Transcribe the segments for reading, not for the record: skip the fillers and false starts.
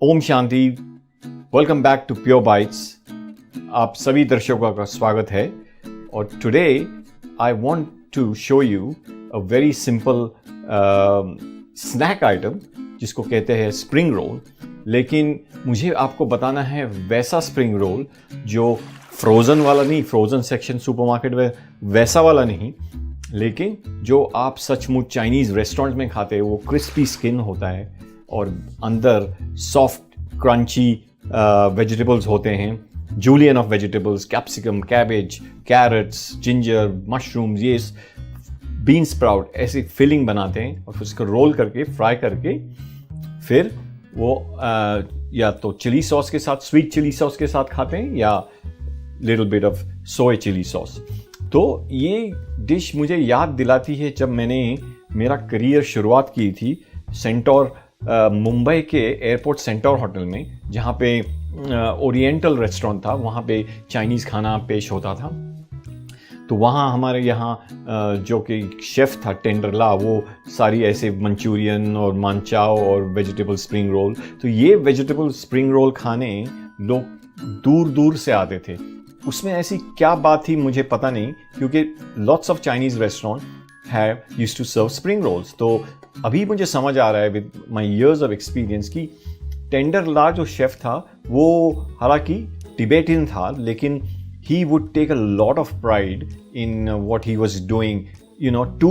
ओम शांति। Welcome back to Pure Bites. आप सभी दर्शकों का स्वागत है और today I want to show you a very simple snack item जिसको कहते हैं स्प्रिंग रोल। लेकिन मुझे आपको बताना है वैसा स्प्रिंग रोल जो फ्रोज़न वाला नहीं, फ्रोज़न सेक्शन सुपरमार्केट में वैसा वाला नहीं, लेकिन जो आप सचमुच चाइनीज़ रेस्टोरेंट में खाते हैं। वो क्रिस्पी स्किन होता है और अंदर सॉफ्ट क्रंची वेजिटेबल्स होते हैं, julienne of vegetables, capsicum, cabbage, carrots, ginger, mushrooms, ये बीन स्प्राउट, ऐसी फिलिंग बनाते हैं और फिर उसको रोल करके फ्राई करके फिर वो या तो चिली सॉस के साथ, स्वीट चिली सॉस के साथ खाते हैं या little bit of soya chilli sauce. तो ये डिश मुझे याद दिलाती है जब मैंने मेरा करियर शुरुआत की थी सेंटोर मुंबई के एयरपोर्ट सेंटोर होटल में, जहाँ पे ओरिएंटल रेस्टोरेंट था, वहाँ पे चाइनीज़ खाना पेश होता था। तो वहाँ हमारे यहाँ जो कि शेफ़ था टेंडरला, वो सारी ऐसे मंचूरियन और मानचाओ और वेजिटेबल स्प्रिंग रोल, तो ये वेजिटेबल स्प्रिंग रोल खाने लोग दूर दूर से आते थे। उसमें ऐसी क्या बात थी मुझे पता नहीं, क्योंकि lots of Chinese restaurant have used to serve spring rolls. तो अभी मुझे समझ आ रहा है with my years of experience कि टेंडरला जो शेफ़ था वो हालांकि टिबेटियन था, लेकिन he would take a lot of pride in what he was doing, you know, to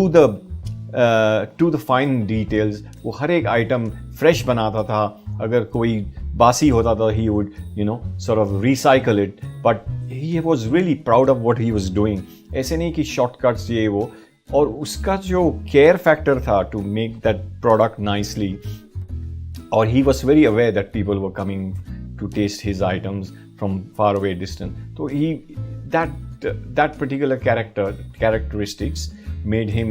the fine details. वो हर एक आइटम फ्रेश बनाता था। अगर कोई बासी होता था, he would, you know, sort of recycle it, but he was really proud of what he was doing. ऐसे नहीं कि shortcuts ये वो, और उसका जो केयर फैक्टर था to make that product nicely, और he was very aware that people were coming to taste his items from far away distance. So that particular characteristics made him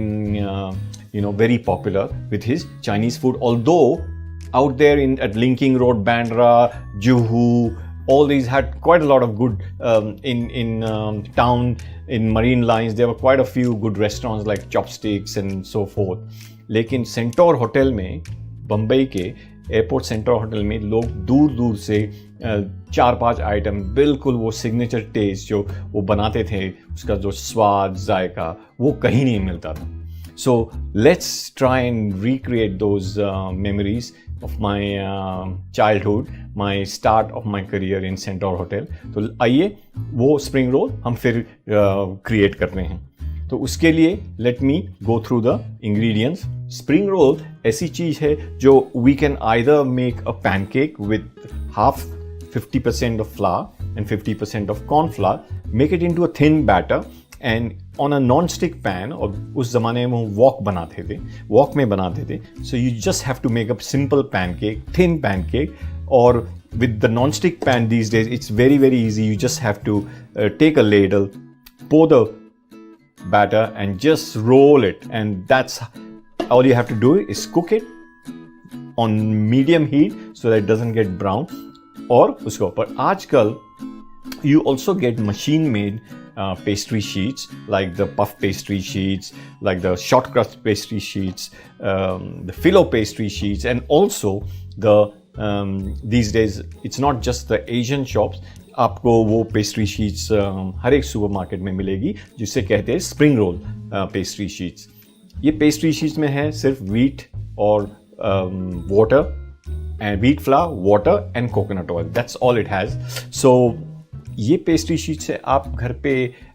very popular with his Chinese food. Although out there at Linking Road, Bandra, Juhu, all these had quite a lot of good in town, in Marine Lines there were quite a few good restaurants like Chopsticks and so forth. लेकिन centaur hotel में, बम्बई के airport centre hotel में लोग दूर दूर से 4-5 item बिल्कुल वो सिग्नेचर टेस्ट जो वो बनाते थे, उसका जो स्वाद, जायका, वो कहीं नहीं मिलता था। So let's try and recreate those memories of my childhood, my start of my career in centaur hotel. तो आइए वो स्प्रिंग रोल हम फिर क्रिएट करते हैं। तो उसके लिए let me go through the ingredients. Spring roll ऐसी चीज़ है जो we can either make a pancake with half 50% of flour and 50% of corn flour, make it into a thin batter and on a non-stick pan, और उस ज़माने में wok बनाते थे, wok में बनाते थे। So you just have to make a simple pancake, thin pancake, or with the non-stick pan these days it's very very easy. You just have to take a ladle, pour the batter and just roll it, and that's all you have to do is cook it on medium heat so that it doesn't get brown. और उसके ऊपर आजकल you also get machine made pastry sheets, like the puff pastry sheets, like the short crust pastry sheets, the filo pastry sheets, and also the these days it's not just the Asian shops, आपको वो pastry sheets हर एक supermarket में मिलेगी जिसे कहते हैं spring roll pastry sheets. ये pastry sheets में है सिर्फ व्हीट और water and wheat flour, water and coconut oil. That's all it has. So ये पेस्ट्री शीट से आप घर पे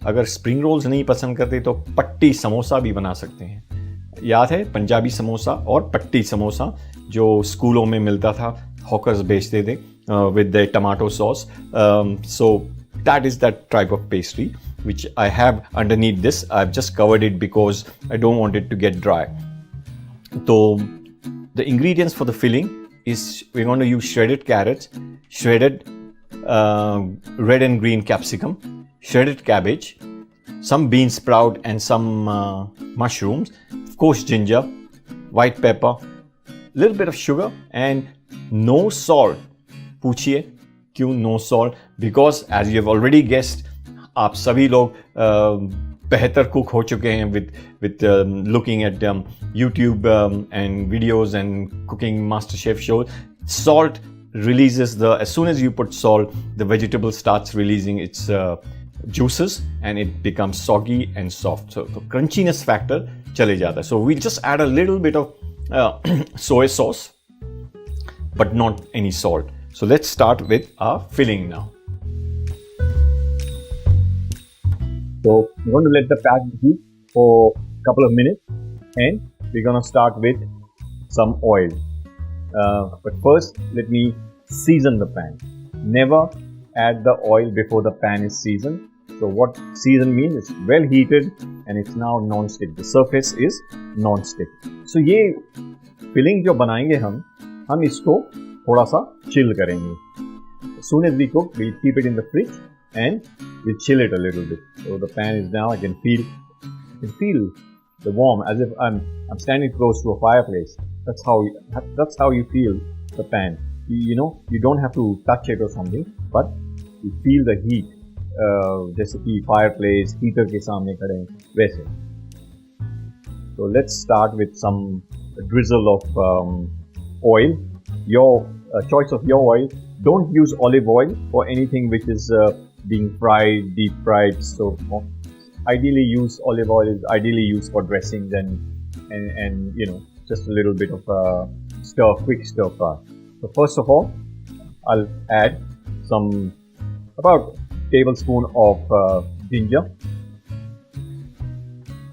अगर स्प्रिंग रोल्स नहीं पसंद करते तो पट्टी समोसा भी बना सकते हैं। याद है पंजाबी समोसा और पट्टी समोसा जो स्कूलों में मिलता था, हॉकर्स बेचते थे with the tomato sauce. So that is that type of pastry which I have underneath this. I've just covered it because I don't want it to get dry. So the ingredients for the filling is we're going to use shredded carrots, shredded red and green capsicum, shredded cabbage, some bean sprout and some mushrooms, of course ginger, white pepper, little bit of sugar and no salt. पूछिए क्यों no salt? Because as you have already guessed, आप सभी लोग बेहतर cook हो चुके हैं with looking at YouTube and videos and cooking master chef shows. Salt releases as soon as you put salt, the vegetable starts releasing its juices and it becomes soggy and soft. So the crunchiness factor chale jata hai. So we'll just add a little bit of soy sauce, but not any salt. So let's start with our filling now. So I'm going to let the pan heat for a couple of minutes, and we're going to start with some oil. But first, let me season the pan. Never add the oil before the pan is seasoned. So what season means, it's well heated and it's now non-stick. The surface is non-stick. So ये filling जो बनाएंगे हम इसको थोड़ा सा chill करेंगे. As soon as we cook, we keep it in the fridge and we chill it a little bit. So the pan is now, I can feel the warm, as if I'm standing close to a fireplace. That's how you feel the pan. You know, you don't have to touch it or something, but you feel the heat. जैसे कि fireplace, heater के सामने खड़े हैं वैसे. So let's start with some drizzle of oil. Your choice of your oil. Don't use olive oil or anything which is being fried, deep fried. So ideally use olive oil is ideally used for dressings and you know, just a little bit of quick stir fry. So first of all, I'll add about tablespoon of ginger,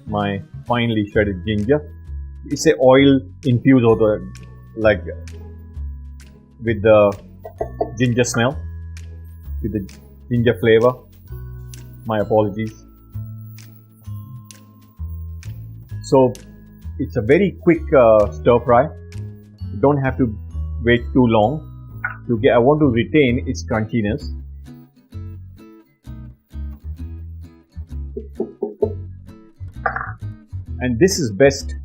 my finely shredded ginger. इससे oil infused होता है, like with the ginger smell, with the ginger flavor. My apologies. So it's a very quick stir fry. You don't have to wait too long. I want to retain its crunchiness. And this is best.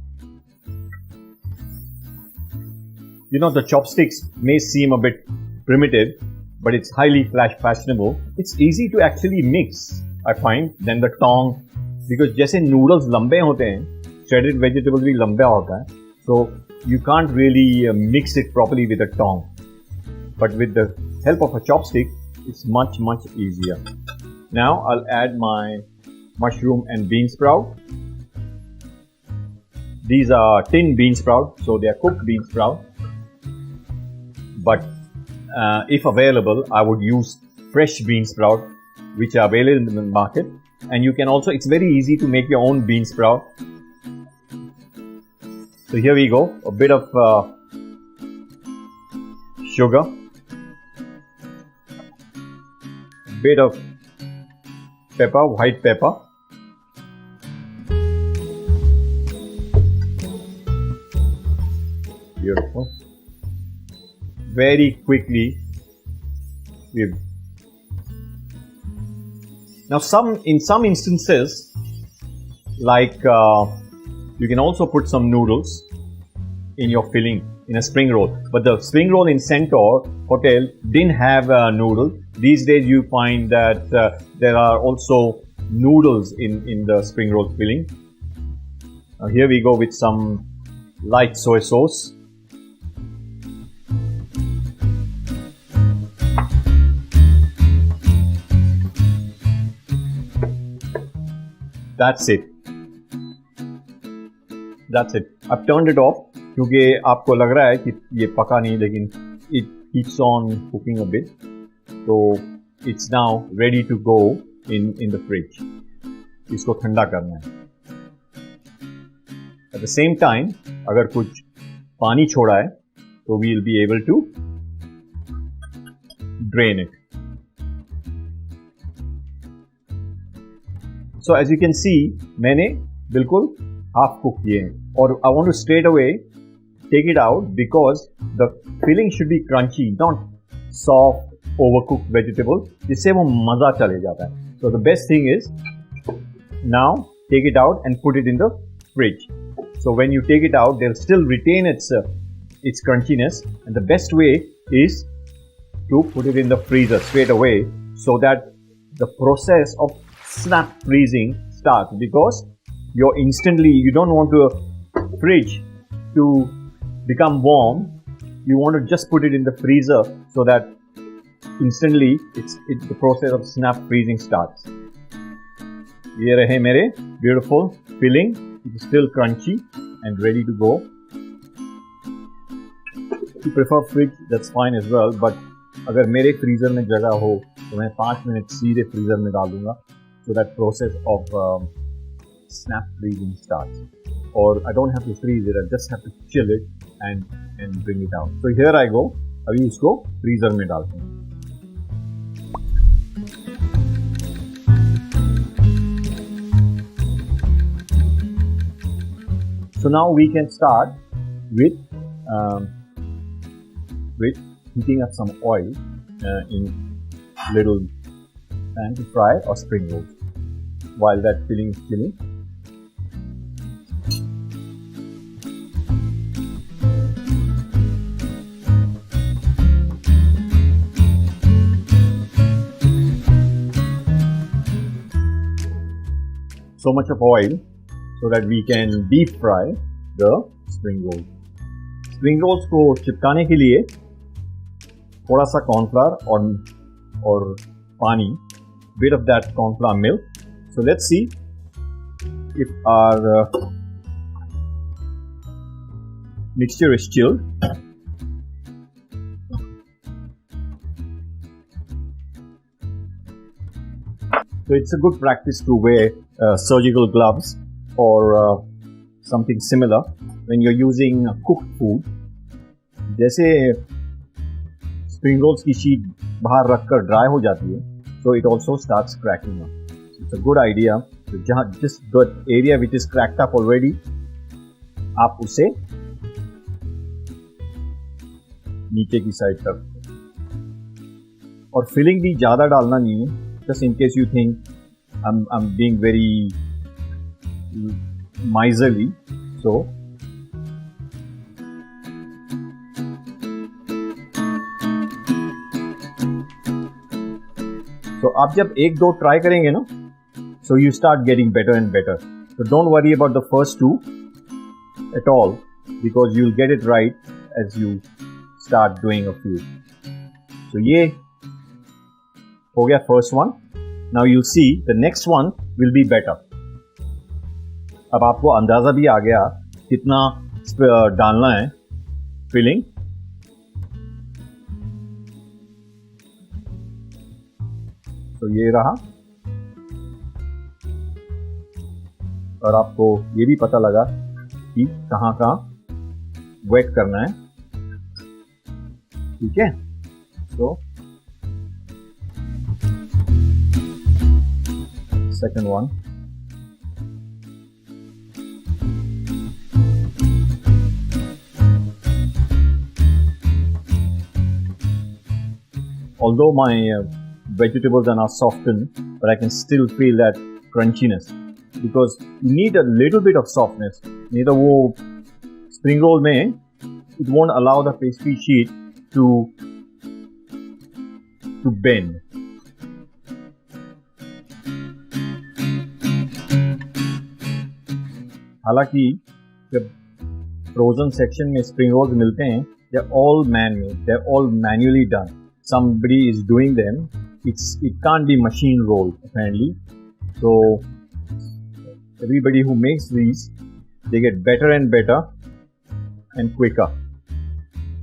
You know, the chopsticks may seem a bit primitive, but it's highly fashionable. It's easy to actually mix, I find, than the tong, because जैसे noodles लंबे होते हैं, shredded vegetable भी लंबा होता है, so you can't really mix it properly with a tong. But with the help of a chopstick, it's much easier. Now I'll add my mushroom and bean sprout. These are tin bean sprout, so they are cooked bean sprout. But if available, I would use fresh bean sprout, which are available in the market. And you can also, it's very easy to make your own bean sprout. So here we go, a bit of sugar, a bit of pepper, white pepper, beautiful. Very quickly, now in some instances, like you can also put some noodles in your filling in a spring roll. But the spring roll in Centaur Hotel didn't have noodles. These days you find that there are also noodles in the spring roll filling. Now here we go with some light soy sauce. That's it. I've turned it off क्योंकि आपको लग रहा है कि ये पका नहीं, लेकिन it keeps on cooking a bit. So it's now ready to go in the fridge. इसको ठंडा करना है. At the same time, अगर कुछ पानी छोड़ा है, तो we'll be able to drain it. So as you can see, मैंने बिल्कुल half cook किए हैं, और I want to straight away take it out because the filling should be crunchy, not soft, overcooked vegetable, जिससे वो मजा चले जाता है. So the best thing is now take it out and put it in the fridge. So when you take it out, they'll still retain its crunchiness, and the best way is to put it in the freezer straight away so that the process of snap freezing starts, because you don't want the fridge to become warm you want to just put it in the freezer so that instantly the process of snap freezing starts. ये रहे मेरे beautiful filling, it is still crunchy and ready to go. If you prefer fridge, that's fine as well, but अगर मेरे freezer में जगह हो तो मैं 5 मिनट सीधे freezer में डाल दूँगा, so that process of snap freezing starts. Or I don't have to freeze it, I just have to chill it and bring it out. So here I go, अभी इसको freezer में डालते हैं. So now we can start with heating up some oil in little pan to fry or spring rolls. While that filling is chilling, so much of oil so that we can deep fry the spring rolls. Spring rolls को चिपकाने के लिए थोड़ा सा cornflour और पानी, bit of that cornflour milk. So let's see if our mixture is chilled. So it's a good practice to wear surgical gloves or something similar when you're using cooked food. जैसे spring rolls की sheet बाहर रखकर dry हो जाती है, so it also starts cracking up. So it's a good idea. So just the area which is cracked up already, आप उसे नीचे की साइड कर और फिलिंग भी ज़्यादा डालना नहीं है. Just in case you think I'm being very miserly, so आप जब एक दो ट्राई करेंगे ना, so you start getting better and better. So don't worry about the first two at all, because you'll get it right as you start doing a few. So ये हो गया first one. Now you see the next one will be better. अब आपको अंदाजा भी आ गया कितना डालना है फिलिंग. तो ये रहा, और आपको ये भी पता लगा कि कहाँ वेट करना है. ठीक है. तो second one. Although my vegetables are not softened, but I can still feel that crunchiness, because you need a little bit of softness. नहीं तो वो spring roll में it won't allow the pastry sheet to bend. हालांकि जब frozen section में spring rolls मिलते हैं, they're all man-made, they're all manually done. Somebody is doing them. It can't be machine rolled apparently. So everybody who makes these, they get better and better and quicker.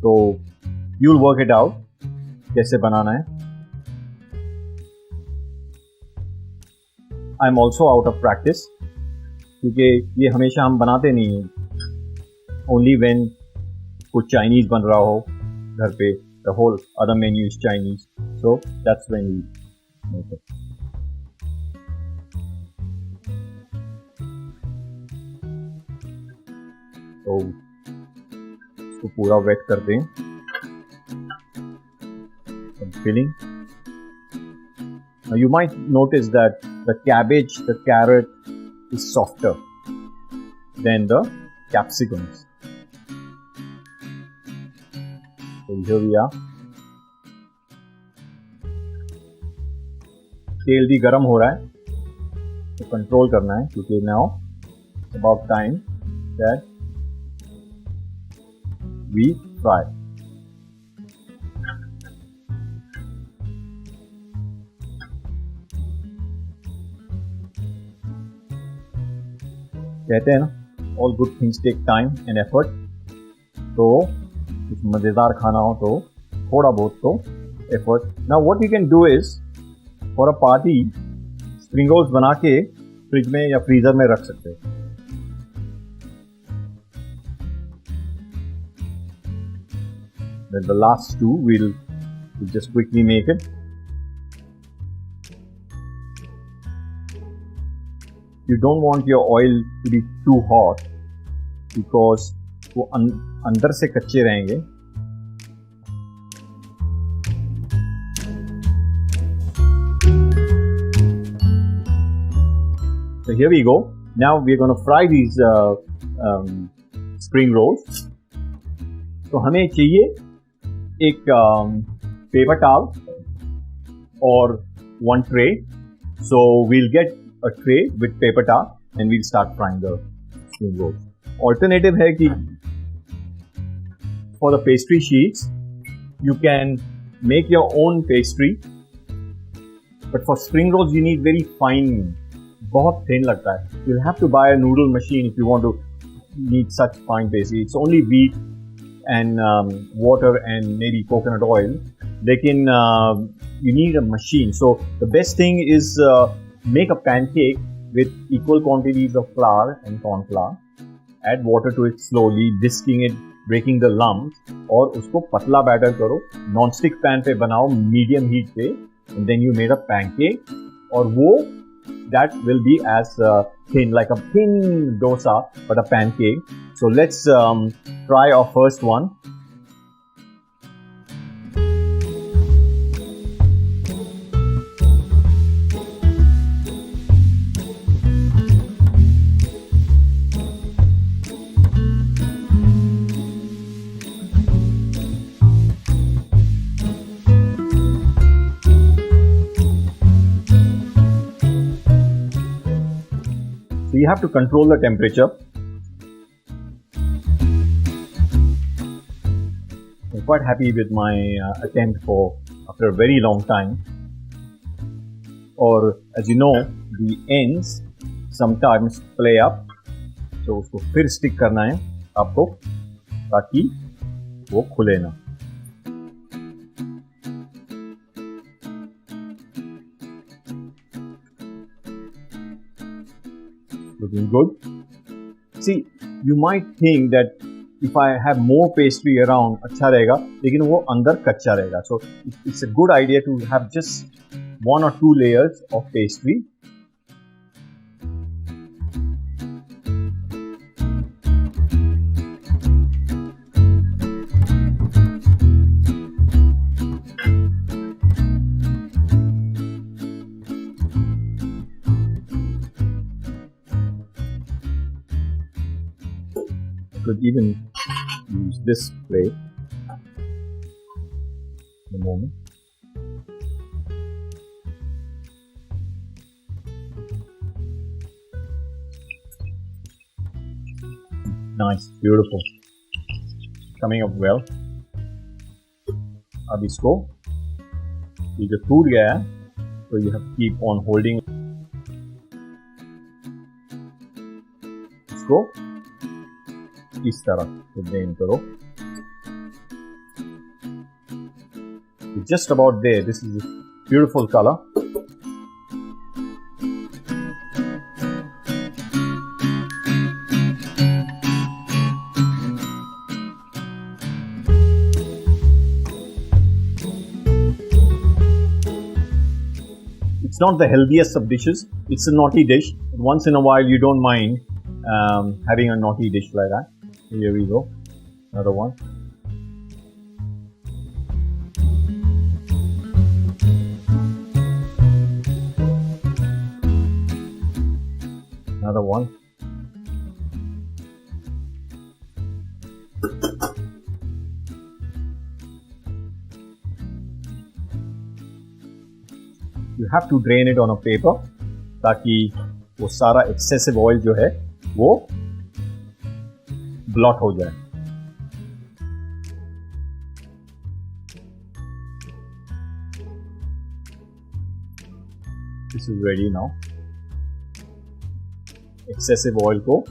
So you'll work it out कैसे बनाना है. I'm also out of practice, क्योंकि ये हमेशा हम बनाते नहीं हैं. Only when कुछ चाइनीज बन रहा हो घर पे, the whole other menu is Chinese, so that's when we make it. तो इसको पूरा वेट कर दें. Filling. Now you might notice that the cabbage, the carrot is softer than the capsicums. So here we are. तेल भी गरम हो रहा है, तो कंट्रोल करना है, क्योंकि now it's about time that we fry. कहते हैं ना, all good things take time and effort. तो कुछ मज़ेदार खाना हो तो थोड़ा बहुत तो effort. Now what you can do is, for a party, spring rolls बना के फ्रिज में या फ्रीजर में रख सकते हैं. Then the last two we'll just quickly make it. You don't want your oil to be too hot because वो अंदर से कच्चे रहेंगे. So here we go. Now we're going to fry these spring rolls. तो हमें चाहिए एक paper towel or one tray. So we'll get a tray with paper towel and we'll start frying the spring rolls. Alternative है कि for the pastry sheets you can make your own pastry, but for spring rolls you need very fine, बहुत thin लगता है. You'll have to buy a noodle machine if you want to need such fine pastry. It's only wheat and water and maybe coconut oil. लेकिन you need a machine. So the best thing is make a pancake with equal quantities of flour and corn flour. Add water to it slowly, whisking it, breaking the lumps, और उसको पतला batter करो. Non-stick pan पे बनाओ medium heat पे, and then you made a pancake. और वो that will be as thin, like a thin dosa, but a pancake. So let's try our first one. So you have to control the temperature. I'm quite happy with my attempt for after a very long time. Or as you know, the ends sometimes play up. So उसको फिर stick करना है आपको ताकि वो खुले ना. Looking good. See, you might think that if I have more pastry around, अच्छा रहेगा, लेकिन वो अंदर कच्चा रहेगा. So it's a good idea to have just 1 or 2 layers of pastry. Could even use this plate in a moment. Nice, beautiful, coming up well. अब इसको ये जो टूट गया है, so you have to keep on holding इसको इस तरह ड्रेन करो. Just about there. This is a beautiful color. It's not the healthiest of dishes. It's a naughty dish. Once in a while, you don't mind having a naughty dish like that. Here we go. Another one. Another one. You have to drain it on a paper ताकि वो सारा excessive oil जो है वो blot हो जाए. This is ready now. Excessive oil को।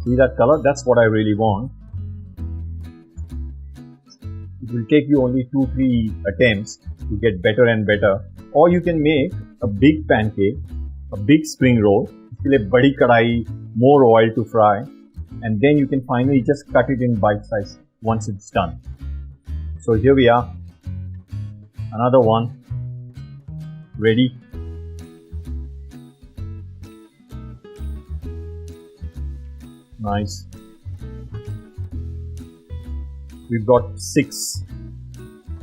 See that color? That's what I really want. It will take you only 2-3 attempts to get better and better. Or you can make a big pancake, a big spring roll. इसके लिए बड़ी कढ़ाई, more oil to fry, and then you can finally just cut it in bite size once it's done. So here we are, another one ready. Nice. We've got 6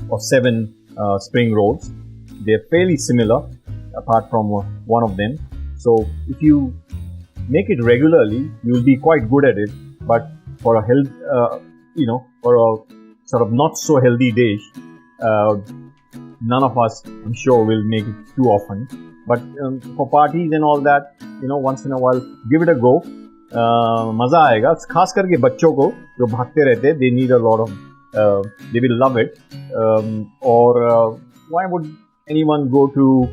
or 7 spring rolls. They're fairly similar apart from one of them. So if you make it regularly, you'll be quite good at it. But for a for a sort of not so healthy dish, none of us, I'm sure, will make it too often. But for parties and all that, once in a while, give it a go. मजा आएगा, खास करके बच्चों को जो भागते रहते हैं, they need a lot of, they will love it. Or why would anyone go to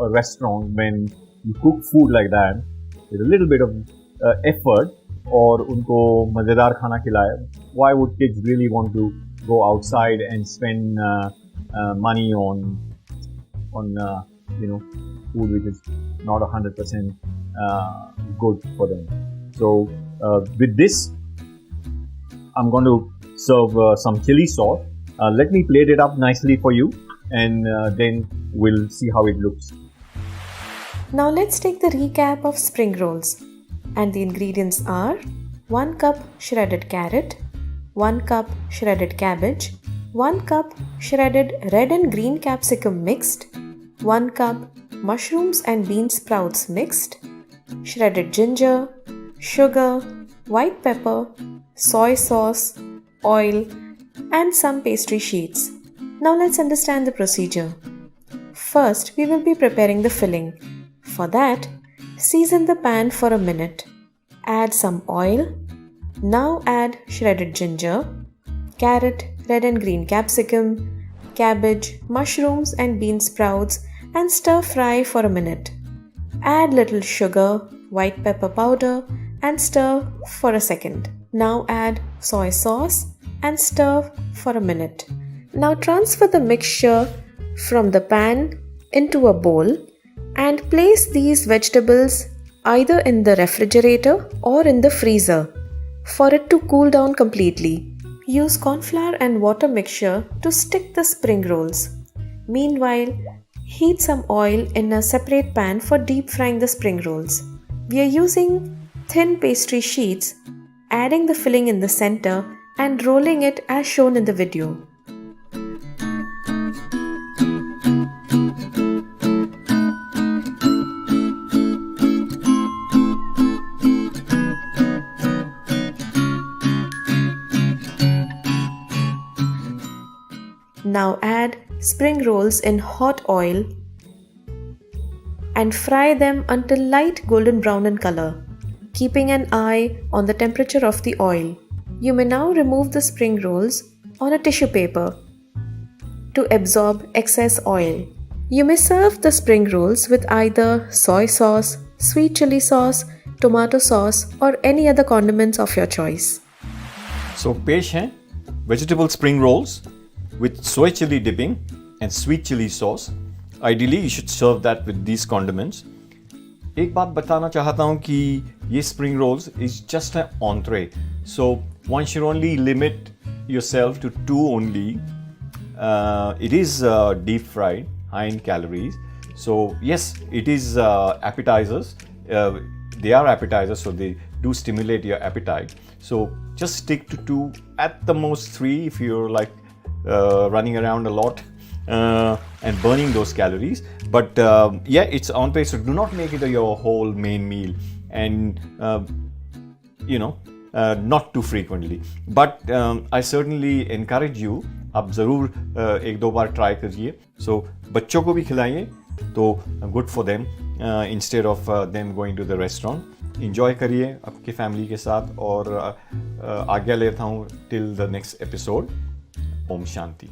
a restaurant when you cook food like that with a little bit of effort और उनको मजेदार खाना खिलाए? Why would kids really want to go outside and spend money on food which is not 100% good for them? So with this, I'm going to serve some chili sauce. Let me plate it up nicely for you, and then we'll see how it looks. Now let's take the recap of spring rolls. And the ingredients are 1 cup shredded carrot, 1 cup shredded cabbage, 1 cup shredded red and green capsicum mixed, 1 cup mushrooms and bean sprouts mixed, shredded ginger, sugar, white pepper, soy sauce, oil, and some pastry sheets. Now let's understand the procedure. First, we will be preparing the filling. For that, season the pan for a minute. Add some oil. Now add shredded ginger, carrot, red and green capsicum, cabbage, mushrooms and bean sprouts, and stir fry for a minute. Add little sugar, white pepper powder, and stir for a second. Now add soy sauce and stir for a minute. Now transfer the mixture from the pan into a bowl and place these vegetables either in the refrigerator or in the freezer for it to cool down completely. Use corn flour and water mixture to stick the spring rolls. Meanwhile, heat some oil in a separate pan for deep frying the spring rolls. We are using thin pastry sheets, adding the filling in the center and rolling it as shown in the video. Now add spring rolls in hot oil and fry them until light golden brown in color, keeping an eye on the temperature of the oil. You may now remove the spring rolls on a tissue paper to absorb excess oil. You may serve the spring rolls with either soy sauce, sweet chili sauce, tomato sauce, or any other condiments of your choice. So पेश हैं vegetable spring rolls with soy chili dipping and sweet chili sauce. Ideally, you should serve that with these condiments. एक बात बताना चाहता हूँ कि ये spring rolls is just an entree. So one should only limit yourself to 2 only. It is deep fried, high in calories. So yes, it is appetizers. They are appetizers, so they do stimulate your appetite. So just stick to 2, at the most 3 if you're like running around a lot and burning those calories. But yeah, it's entree, so do not make it your whole main meal, and not too frequently. But I certainly encourage you, आप ज़रूर 1-2 बार try करिए. So बच्चों को भी खिलाइए, तो good for them instead of them going to the restaurant. Enjoy करिए आपके फैमिली के साथ, और आज्ञा लेता हूँ till the next episode. Om Shanti.